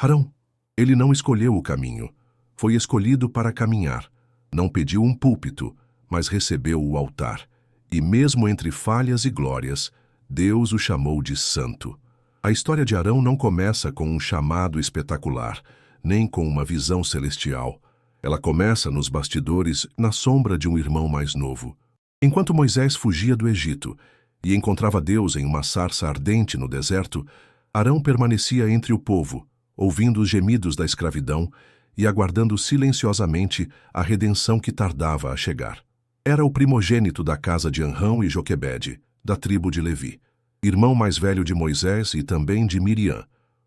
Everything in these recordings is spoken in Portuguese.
Arão, ele não escolheu o caminho, foi escolhido para caminhar. Não pediu um púlpito, mas recebeu o altar. E mesmo entre falhas e glórias, Deus o chamou de santo. A história de Arão não começa com um chamado espetacular, nem com uma visão celestial. Ela começa nos bastidores, na sombra de um irmão mais novo. Enquanto Moisés fugia do Egito e encontrava Deus em uma sarça ardente no deserto, Arão permanecia entre o povo, ouvindo os gemidos da escravidão e aguardando silenciosamente a redenção que tardava a chegar. Era o primogênito da casa de Anrão e Joquebede, da tribo de Levi, irmão mais velho de Moisés e também de Miriam,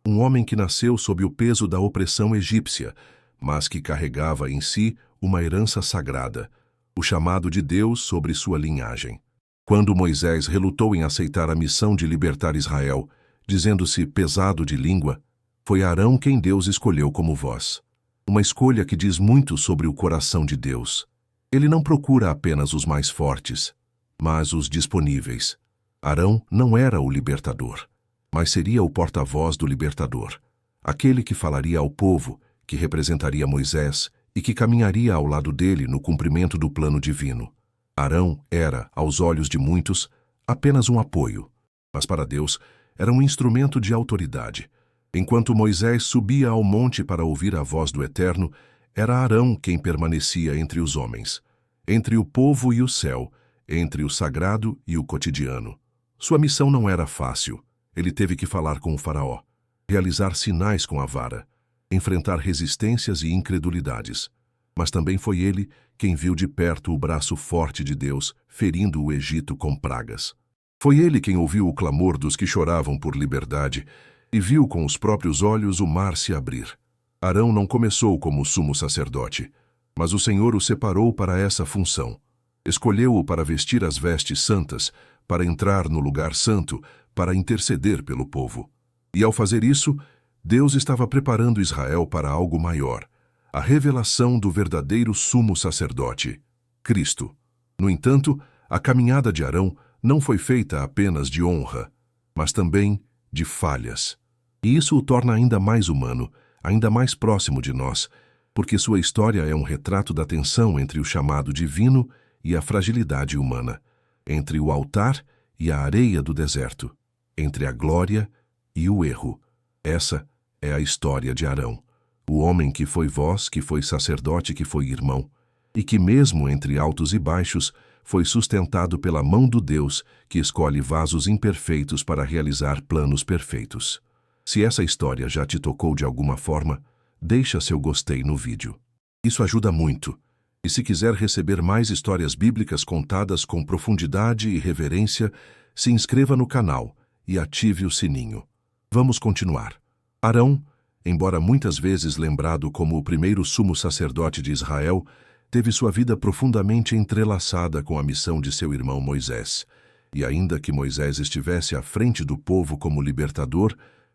um homem que nasceu sob o peso da opressão egípcia, mas que carregava em si uma herança sagrada, o chamado de Deus sobre sua linhagem. Quando Moisés relutou em aceitar a missão de libertar Israel, dizendo-se pesado de língua, foi Arão quem Deus escolheu como voz. Uma escolha que diz muito sobre o coração de Deus. Ele não procura apenas os mais fortes, mas os disponíveis. Arão não era o libertador, mas seria o porta-voz do libertador, aquele que falaria ao povo, que representaria Moisés e que caminharia ao lado dele no cumprimento do plano divino. Arão era, aos olhos de muitos, apenas um apoio, mas para Deus era um instrumento de autoridade. Enquanto Moisés subia ao monte para ouvir a voz do Eterno, era Arão quem permanecia entre os homens, entre o povo e o céu, entre o sagrado e o cotidiano. Sua missão não era fácil. Ele teve que falar com o faraó, realizar sinais com a vara, enfrentar resistências e incredulidades. Mas também foi ele quem viu de perto o braço forte de Deus ferindo o Egito com pragas. Foi ele quem ouviu o clamor dos que choravam por liberdade e viu com os próprios olhos o mar se abrir. Arão não começou como sumo sacerdote, mas o Senhor o separou para essa função. Escolheu-o para vestir as vestes santas, para entrar no lugar santo, para interceder pelo povo. E ao fazer isso, Deus estava preparando Israel para algo maior, a revelação do verdadeiro sumo sacerdote, Cristo. No entanto, a caminhada de Arão não foi feita apenas de honra, mas também de falhas. E isso o torna ainda mais humano, ainda mais próximo de nós, porque sua história é um retrato da tensão entre o chamado divino e a fragilidade humana, entre o altar e a areia do deserto, entre a glória e o erro. Essa é a história de Arão, o homem que foi voz, que foi sacerdote, que foi irmão, e que mesmo entre altos e baixos foi sustentado pela mão do Deus que escolhe vasos imperfeitos para realizar planos perfeitos. Se essa história já te tocou de alguma forma, deixa seu gostei no vídeo. Isso ajuda muito. E se quiser receber mais histórias bíblicas contadas com profundidade e reverência, se inscreva no canal e ative o sininho. Vamos continuar. Arão, embora muitas vezes lembrado como o primeiro sumo sacerdote de Israel, teve sua vida profundamente entrelaçada com a missão de seu irmão Moisés. E ainda que Moisés estivesse à frente do povo como libertador,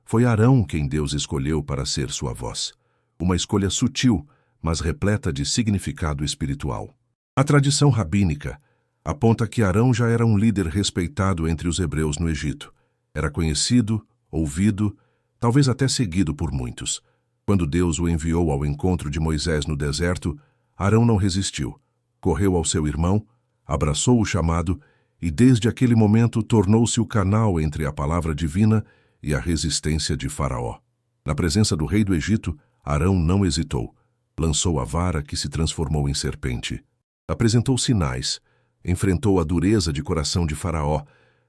foi Arão quem Deus escolheu para ser sua voz. Uma escolha sutil, mas repleta de significado espiritual. A tradição rabínica aponta que Arão já era um líder respeitado entre os hebreus no Egito. Era conhecido, ouvido, talvez até seguido por muitos. Quando Deus o enviou ao encontro de Moisés no deserto, Arão não resistiu. Correu ao seu irmão, abraçou o chamado e desde aquele momento tornou-se o canal entre a palavra divina e a resistência de Faraó. Na presença do rei do Egito, Arão não hesitou. Lançou a vara que se transformou em serpente. Apresentou sinais, enfrentou a dureza de coração de Faraó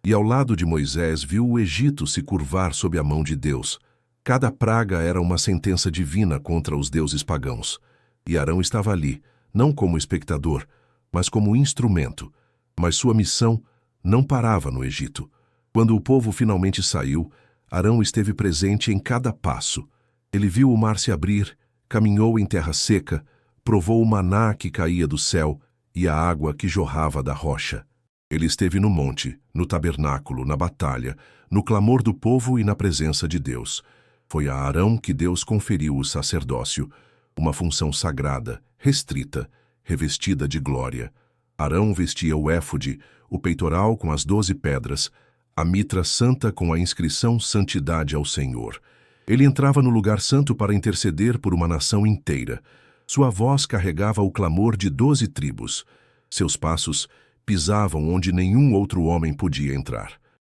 e ao lado de Moisés viu o Egito se curvar sob a mão de Deus. Cada praga era uma sentença divina contra os deuses pagãos. E Arão estava ali, não como espectador, mas como instrumento. Mas sua missão não parava no Egito. Quando o povo finalmente saiu, Arão esteve presente em cada passo. Ele viu o mar se abrir, caminhou em terra seca, provou o maná que caía do céu e a água que jorrava da rocha. Ele esteve no monte, no tabernáculo, na batalha, no clamor do povo e na presença de Deus. Foi a Arão que Deus conferiu o sacerdócio, uma função sagrada, restrita, revestida de glória. Arão vestia o éfode, o peitoral com as 12 pedras, a mitra santa com a inscrição Santidade ao Senhor. Ele entrava no lugar santo para interceder por uma nação inteira. Sua voz carregava o clamor de 12 tribos. Seus passos pisavam onde nenhum outro homem podia entrar.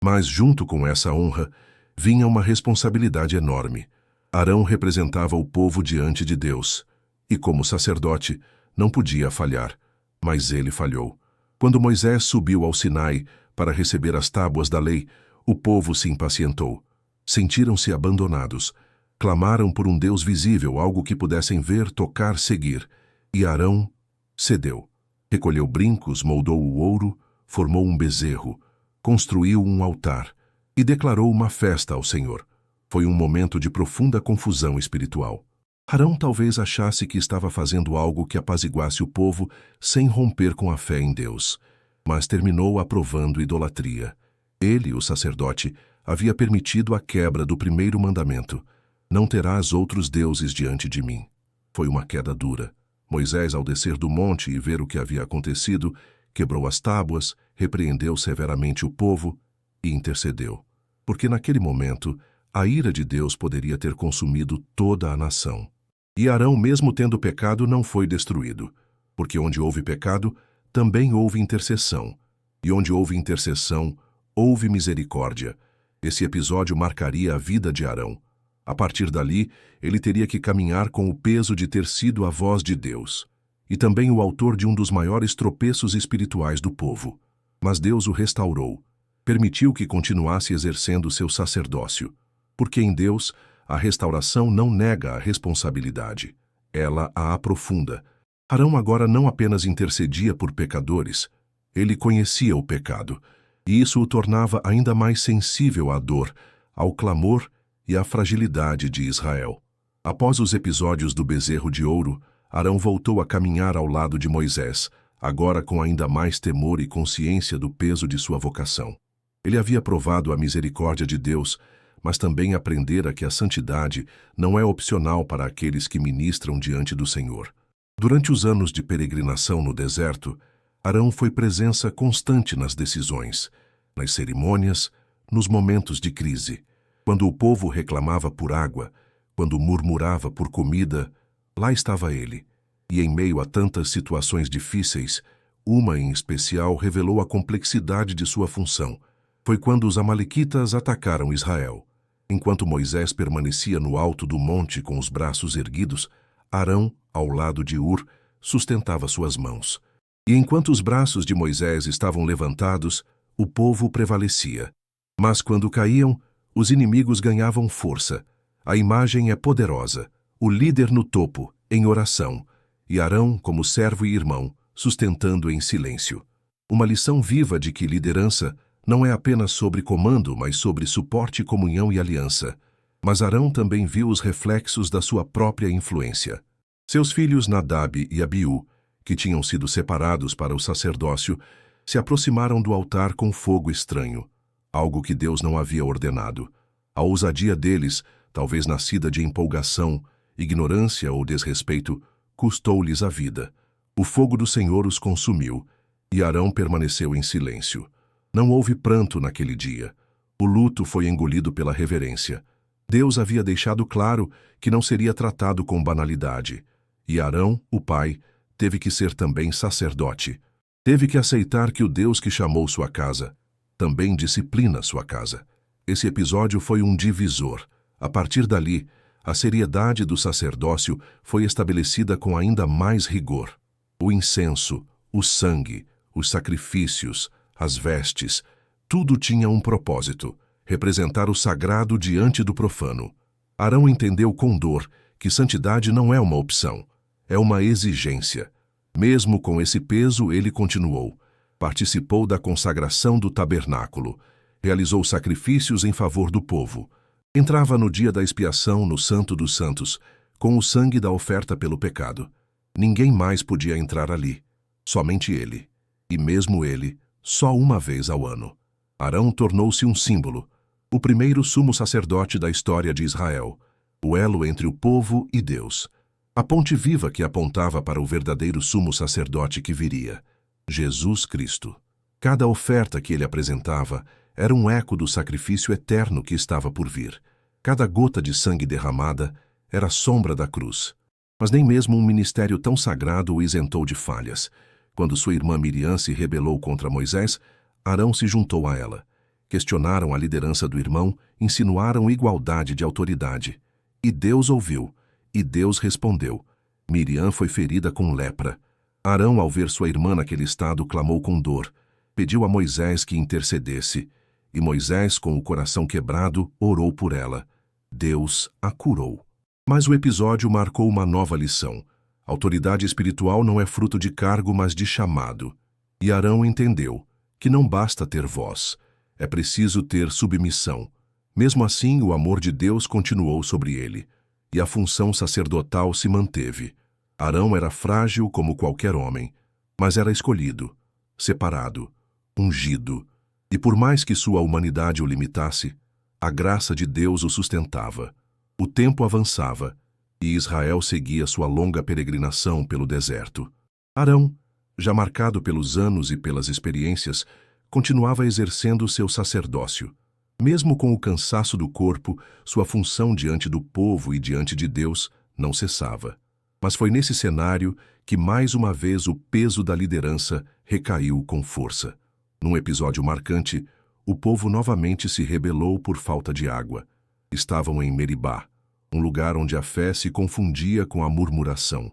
Mas junto com essa honra, vinha uma responsabilidade enorme. Arão representava o povo diante de Deus, e como sacerdote, não podia falhar. Mas ele falhou. Quando Moisés subiu ao Sinai para receber as tábuas da lei, o povo se impacientou. Sentiram-se abandonados. Clamaram por um Deus visível, algo que pudessem ver, tocar, seguir. E Arão cedeu. Recolheu brincos, moldou o ouro, formou um bezerro, construiu um altar e declarou uma festa ao Senhor. Foi um momento de profunda confusão espiritual. Arão talvez achasse que estava fazendo algo que apaziguasse o povo sem romper com a fé em Deus, mas terminou aprovando idolatria. Ele, o sacerdote, havia permitido a quebra do primeiro mandamento: não terás outros deuses diante de mim. Foi uma queda dura. Moisés, ao descer do monte e ver o que havia acontecido, quebrou as tábuas, repreendeu severamente o povo e intercedeu. Porque naquele momento, a ira de Deus poderia ter consumido toda a nação. E Arão, mesmo tendo pecado, não foi destruído. Porque onde houve pecado, também houve intercessão. E onde houve intercessão, houve misericórdia. Esse episódio marcaria a vida de Arão. A partir dali, ele teria que caminhar com o peso de ter sido a voz de Deus, e também o autor de um dos maiores tropeços espirituais do povo. Mas Deus o restaurou, permitiu que continuasse exercendo seu sacerdócio, porque em Deus a restauração não nega a responsabilidade, ela a aprofunda. Arão agora não apenas intercedia por pecadores, ele conhecia o pecado, e isso o tornava ainda mais sensível à dor, ao clamor e à fragilidade de Israel. Após os episódios do bezerro de ouro, Arão voltou a caminhar ao lado de Moisés, agora com ainda mais temor e consciência do peso de sua vocação. Ele havia provado a misericórdia de Deus, mas também aprendera que a santidade não é opcional para aqueles que ministram diante do Senhor. Durante os anos de peregrinação no deserto, Arão foi presença constante nas decisões, nas cerimônias, nos momentos de crise. Quando o povo reclamava por água, quando murmurava por comida, lá estava ele. E em meio a tantas situações difíceis, uma em especial revelou a complexidade de sua função. Foi quando os amalequitas atacaram Israel. Enquanto Moisés permanecia no alto do monte com os braços erguidos, Arão, ao lado de Ur, sustentava suas mãos. E enquanto os braços de Moisés estavam levantados, o povo prevalecia. Mas quando caíam, os inimigos ganhavam força. A imagem é poderosa. O líder no topo, em oração, e Arão, como servo e irmão, sustentando em silêncio. Uma lição viva de que liderança não é apenas sobre comando, mas sobre suporte, comunhão e aliança. Mas Arão também viu os reflexos da sua própria influência. Seus filhos Nadab e Abiú, que tinham sido separados para o sacerdócio, se aproximaram do altar com fogo estranho, algo que Deus não havia ordenado. A ousadia deles, talvez nascida de empolgação, ignorância ou desrespeito, custou-lhes a vida. O fogo do Senhor os consumiu, e Arão permaneceu em silêncio. Não houve pranto naquele dia. O luto foi engolido pela reverência. Deus havia deixado claro que não seria tratado com banalidade. E Arão, o pai, teve que ser também sacerdote. Teve que aceitar que o Deus que chamou sua casa também disciplina sua casa. Esse episódio foi um divisor. A partir dali, a seriedade do sacerdócio foi estabelecida com ainda mais rigor. O incenso, o sangue, os sacrifícios, as vestes, tudo tinha um propósito: representar o sagrado diante do profano. Arão entendeu com dor que santidade não é uma opção, é uma exigência. Mesmo com esse peso, ele continuou. Participou da consagração do tabernáculo, realizou sacrifícios em favor do povo. Entrava no dia da expiação no Santo dos Santos, com o sangue da oferta pelo pecado. Ninguém mais podia entrar ali, somente ele. E mesmo ele, só uma vez ao ano. Arão tornou-se um símbolo, o primeiro sumo sacerdote da história de Israel, o elo entre o povo e Deus, a ponte viva que apontava para o verdadeiro sumo sacerdote que viria, Jesus Cristo. Cada oferta que ele apresentava era um eco do sacrifício eterno que estava por vir. Cada gota de sangue derramada era a sombra da cruz. Mas nem mesmo um ministério tão sagrado o isentou de falhas. Quando sua irmã Miriam se rebelou contra Moisés, Arão se juntou a ela. Questionaram a liderança do irmão, insinuaram igualdade de autoridade. E Deus ouviu, e Deus respondeu. Miriam foi ferida com lepra. Arão, ao ver sua irmã naquele estado, clamou com dor. Pediu a Moisés que intercedesse. E Moisés, com o coração quebrado, orou por ela. Deus a curou. Mas o episódio marcou uma nova lição. Autoridade espiritual não é fruto de cargo, mas de chamado. E Arão entendeu que não basta ter voz, é preciso ter submissão. Mesmo assim, o amor de Deus continuou sobre ele, e a função sacerdotal se manteve. Arão era frágil como qualquer homem, mas era escolhido, separado, ungido, e por mais que sua humanidade o limitasse, a graça de Deus o sustentava. O tempo avançava, e Israel seguia sua longa peregrinação pelo deserto. Arão, já marcado pelos anos e pelas experiências, continuava exercendo seu sacerdócio. Mesmo com o cansaço do corpo, sua função diante do povo e diante de Deus não cessava. Mas foi nesse cenário que mais uma vez o peso da liderança recaiu com força. Num episódio marcante, o povo novamente se rebelou por falta de água. Estavam em Meribá, um lugar onde a fé se confundia com a murmuração.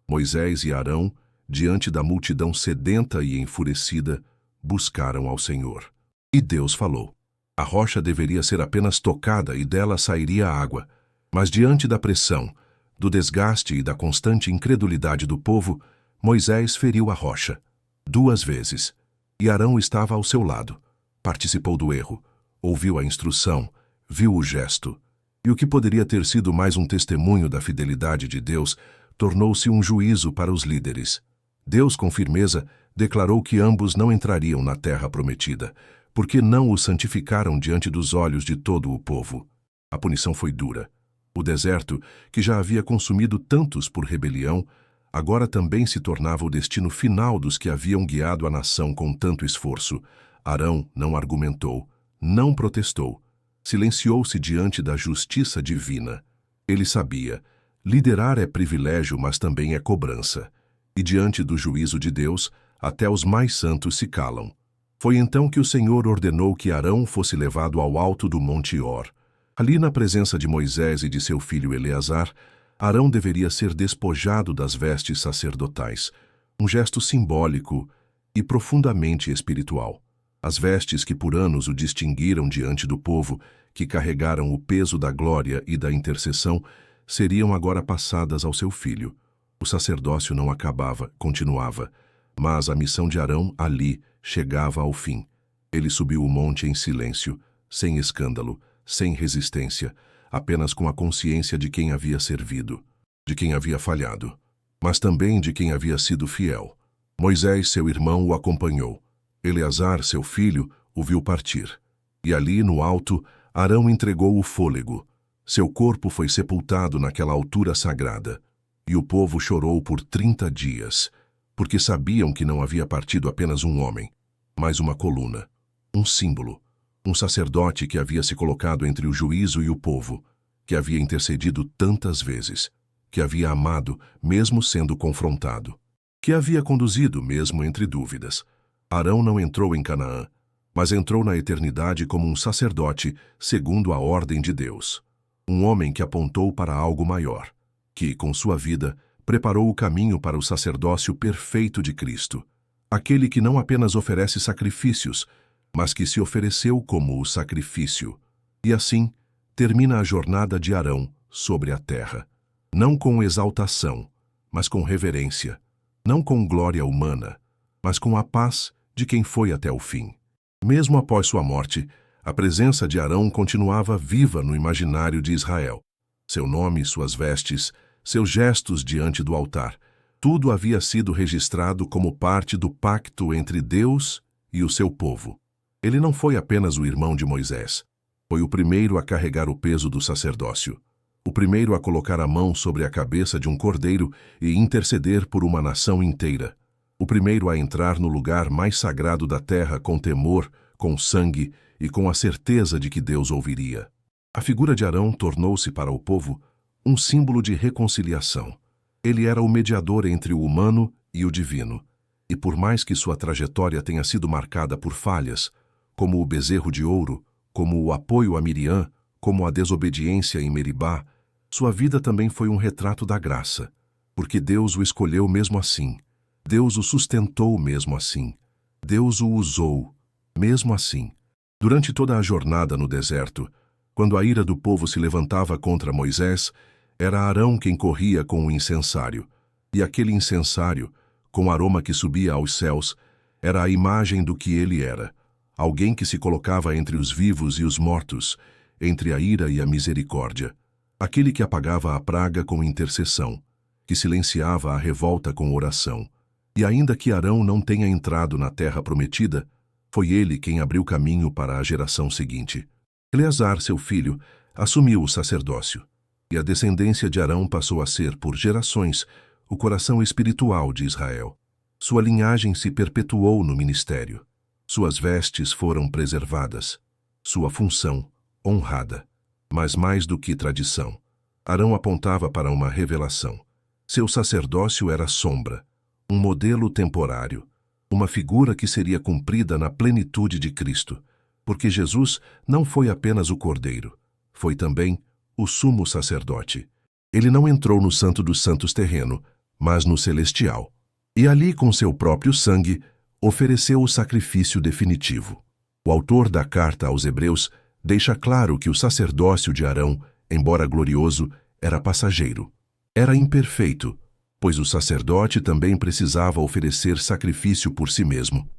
Moisés e Arão, diante da multidão sedenta e enfurecida, buscaram ao Senhor. E Deus falou. A rocha deveria ser apenas tocada e dela sairia água. Mas diante da pressão, do desgaste e da constante incredulidade do povo, Moisés feriu a rocha 2 vezes. E Arão estava ao seu lado. Participou do erro, ouviu a instrução, viu o gesto. E o que poderia ter sido mais um testemunho da fidelidade de Deus, tornou-se um juízo para os líderes. Deus, com firmeza, declarou que ambos não entrariam na terra prometida, porque não o santificaram diante dos olhos de todo o povo. A punição foi dura. O deserto, que já havia consumido tantos por rebelião, agora também se tornava o destino final dos que haviam guiado a nação com tanto esforço. Arão não argumentou, não protestou. Silenciou-se diante da justiça divina. Ele sabia, liderar é privilégio, mas também é cobrança. E diante do juízo de Deus, até os mais santos se calam. Foi então que o Senhor ordenou que Arão fosse levado ao alto do Monte Hor. Ali, na presença de Moisés e de seu filho Eleazar, Arão deveria ser despojado das vestes sacerdotais, um gesto simbólico e profundamente espiritual. As vestes que por anos o distinguiram diante do povo, que carregaram o peso da glória e da intercessão, seriam agora passadas ao seu filho. O sacerdócio não acabava, continuava, mas a missão de Arão ali chegava ao fim. Ele subiu o monte em silêncio, sem escândalo, sem resistência, apenas com a consciência de quem havia servido, de quem havia falhado, mas também de quem havia sido fiel. Moisés, seu irmão, o acompanhou. Eleazar, seu filho, o viu partir. E ali, no alto, Arão entregou o fôlego. Seu corpo foi sepultado naquela altura sagrada. E o povo chorou por 30 dias, porque sabiam que não havia partido apenas um homem, mas uma coluna, um símbolo, um sacerdote que havia se colocado entre o juízo e o povo, que havia intercedido tantas vezes, que havia amado mesmo sendo confrontado, que havia conduzido mesmo entre dúvidas. Arão não entrou em Canaã, mas entrou na eternidade como um sacerdote segundo a ordem de Deus, um homem que apontou para algo maior, que, com sua vida, preparou o caminho para o sacerdócio perfeito de Cristo, aquele que não apenas oferece sacrifícios, mas que se ofereceu como o sacrifício. E assim, termina a jornada de Arão sobre a terra, não com exaltação, mas com reverência, não com glória humana, mas com a paz de quem foi até o fim. Mesmo após sua morte, a presença de Arão continuava viva no imaginário de Israel. Seu nome, suas vestes, seus gestos diante do altar, tudo havia sido registrado como parte do pacto entre Deus e o seu povo. Ele não foi apenas o irmão de Moisés. Foi o primeiro a carregar o peso do sacerdócio, o primeiro a colocar a mão sobre a cabeça de um cordeiro e interceder por uma nação inteira, o primeiro a entrar no lugar mais sagrado da terra com temor, com sangue e com a certeza de que Deus ouviria. A figura de Arão tornou-se para o povo um símbolo de reconciliação. Ele era o mediador entre o humano e o divino. E por mais que sua trajetória tenha sido marcada por falhas, como o bezerro de ouro, como o apoio a Miriam, como a desobediência em Meribá, sua vida também foi um retrato da graça, porque Deus o escolheu mesmo assim. Deus o sustentou mesmo assim. Deus o usou mesmo assim. Durante toda a jornada no deserto, quando a ira do povo se levantava contra Moisés, era Arão quem corria com o incensário. E aquele incensário, com aroma que subia aos céus, era a imagem do que ele era. Alguém que se colocava entre os vivos e os mortos, entre a ira e a misericórdia. Aquele que apagava a praga com intercessão, que silenciava a revolta com oração. E ainda que Arão não tenha entrado na terra prometida, foi ele quem abriu caminho para a geração seguinte. Eleazar, seu filho, assumiu o sacerdócio, e a descendência de Arão passou a ser, por gerações, o coração espiritual de Israel. Sua linhagem se perpetuou no ministério. Suas vestes foram preservadas. Sua função, honrada. Mas mais do que tradição, Arão apontava para uma revelação. Seu sacerdócio era sombra, um modelo temporário, uma figura que seria cumprida na plenitude de Cristo, porque Jesus não foi apenas o Cordeiro, foi também o sumo sacerdote. Ele não entrou no Santo dos Santos terreno, mas no celestial. E ali, com seu próprio sangue, ofereceu o sacrifício definitivo. O autor da carta aos Hebreus deixa claro que o sacerdócio de Arão, embora glorioso, era passageiro. Era imperfeito, pois o sacerdote também precisava oferecer sacrifício por si mesmo.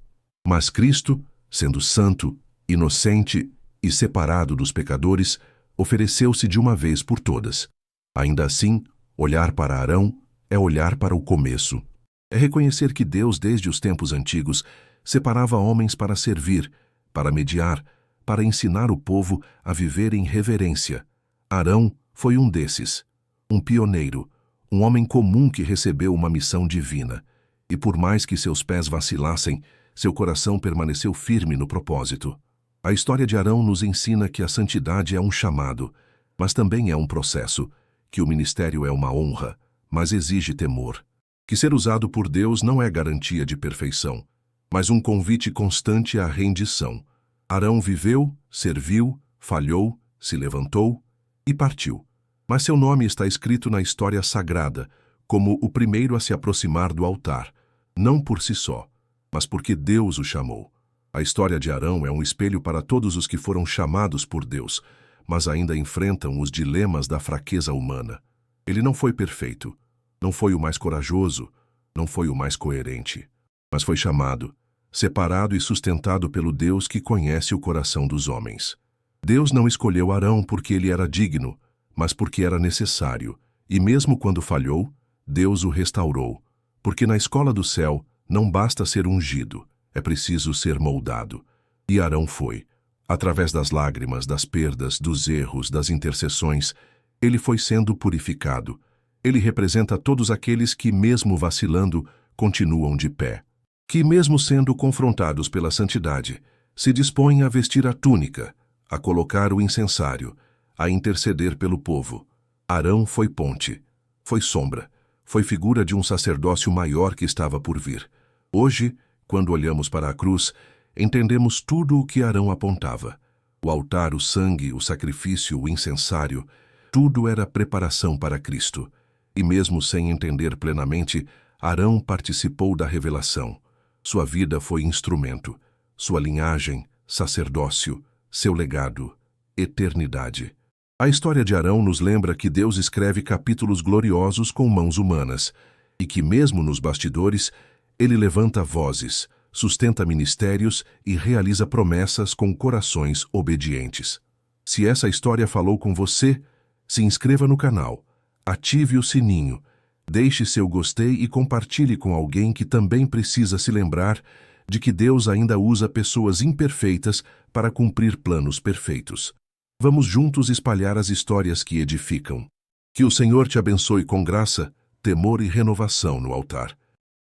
Mas Cristo, sendo santo, inocente e separado dos pecadores, ofereceu-se de uma vez por todas. Ainda assim, olhar para Arão é olhar para o começo. É reconhecer que Deus, desde os tempos antigos, separava homens para servir, para mediar, para ensinar o povo a viver em reverência. Arão foi um desses, um pioneiro, um homem comum que recebeu uma missão divina. E por mais que seus pés vacilassem, seu coração permaneceu firme no propósito. A história de Arão nos ensina que a santidade é um chamado, mas também é um processo, que o ministério é uma honra, mas exige temor. Que ser usado por Deus não é garantia de perfeição, mas um convite constante à rendição. Arão viveu, serviu, falhou, se levantou e partiu. Mas seu nome está escrito na história sagrada, como o primeiro a se aproximar do altar, não por si só, mas porque Deus o chamou. A história de Arão é um espelho para todos os que foram chamados por Deus, mas ainda enfrentam os dilemas da fraqueza humana. Ele não foi perfeito, não foi o mais corajoso, não foi o mais coerente, mas foi chamado, separado e sustentado pelo Deus que conhece o coração dos homens. Deus não escolheu Arão porque ele era digno, mas porque era necessário, e mesmo quando falhou, Deus o restaurou, porque na escola do céu não basta ser ungido, é preciso ser moldado. E Arão foi. Através das lágrimas, das perdas, dos erros, das intercessões, ele foi sendo purificado. Ele representa todos aqueles que, mesmo vacilando, continuam de pé. Que, mesmo sendo confrontados pela santidade, se dispõem a vestir a túnica, a colocar o incensário, a interceder pelo povo. Arão foi ponte, foi sombra, foi figura de um sacerdócio maior que estava por vir. Hoje, quando olhamos para a cruz, entendemos tudo o que Arão apontava. O altar, o sangue, o sacrifício, o incensário, tudo era preparação para Cristo. E mesmo sem entender plenamente, Arão participou da revelação. Sua vida foi instrumento, sua linhagem, sacerdócio, seu legado, eternidade. A história de Arão nos lembra que Deus escreve capítulos gloriosos com mãos humanas e que, mesmo nos bastidores, ele levanta vozes, sustenta ministérios e realiza promessas com corações obedientes. Se essa história falou com você, se inscreva no canal, ative o sininho, deixe seu gostei e compartilhe com alguém que também precisa se lembrar de que Deus ainda usa pessoas imperfeitas para cumprir planos perfeitos. Vamos juntos espalhar as histórias que edificam. Que o Senhor te abençoe com graça, temor e renovação no altar.